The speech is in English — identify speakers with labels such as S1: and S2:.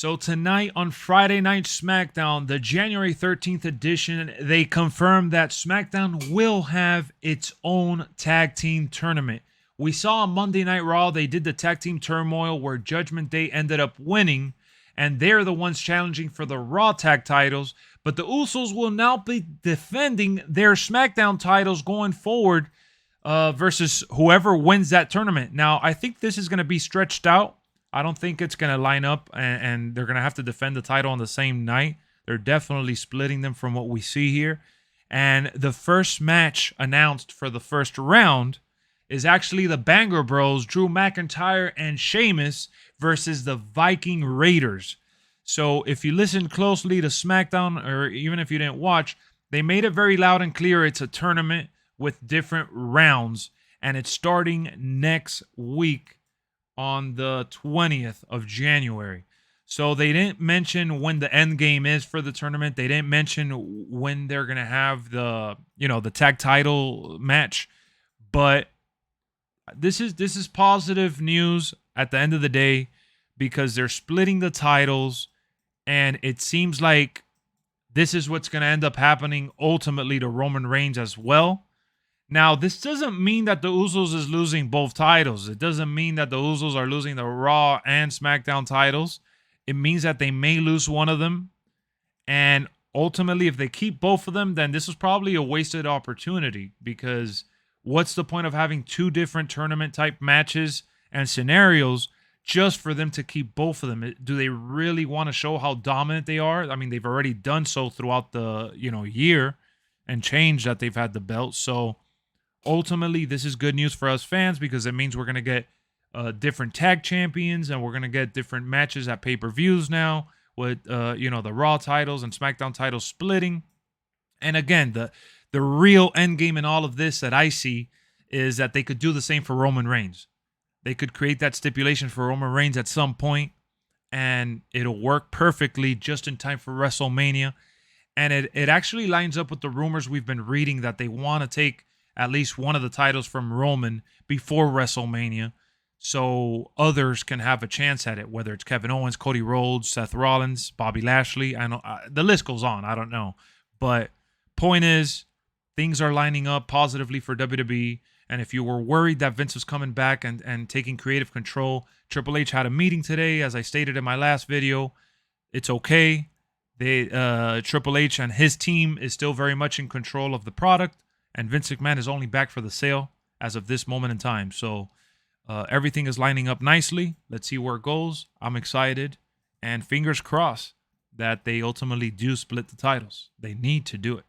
S1: So tonight on Friday Night SmackDown, the January 13th edition, they confirmed that SmackDown will have its own tag team tournament. We saw on Monday Night Raw, they did the tag team turmoil where Judgment Day ended up winning, and they're the ones challenging for the Raw tag titles, but the Usos will now be defending their SmackDown titles going forward versus whoever wins that tournament. Now, I think this is going to be stretched out. I don't think it's going to line up and they're going to have to defend the title on the same night. They're definitely splitting them from what we see here. And the first match announced for the first round is actually the Banger Bros, Drew McIntyre and Sheamus versus the Viking Raiders. So if you listen closely to SmackDown, or even if you didn't watch, they made it very loud and clear it's a tournament with different rounds. And it's starting next week on the 20th of January. So they didn't mention when the end game is for the tournament. They didn't mention when they're going to have the tag title match. But this is positive news at the end of the day because they're splitting the titles and it seems like this is what's going to end up happening ultimately to Roman Reigns as well. Now, this doesn't mean that the Usos is losing both titles. It doesn't mean that the Usos are losing the Raw and SmackDown titles. It means that they may lose one of them. And ultimately, if they keep both of them, then this is probably a wasted opportunity because what's the point of having two different tournament type matches and scenarios just for them to keep both of them? Do they really want to show how dominant they are? I mean, they've already done so throughout the year and change that they've had the belt. So ultimately, this is good news for us fans because it means we're going to get different tag champions and we're going to get different matches at pay-per-views now with, the Raw titles and SmackDown titles splitting. And again, the real end game in all of this that I see is that they could do the same for Roman Reigns. They could create that stipulation for Roman Reigns at some point and it'll work perfectly just in time for WrestleMania. And it actually lines up with the rumors we've been reading that they want to take at least one of the titles from Roman before WrestleMania so others can have a chance at it, whether it's Kevin Owens, Cody Rhodes, Seth Rollins, Bobby Lashley. I know the list goes on. I don't know. But point is, things are lining up positively for WWE. And if you were worried that Vince was coming back and taking creative control, Triple H had a meeting today, as I stated in my last video. It's okay. Triple H and his team is still very much in control of the product. And Vince McMahon is only back for the sale as of this moment in time. So everything is lining up nicely. Let's see where it goes. I'm excited. And fingers crossed that they ultimately do split the titles. They need to do it.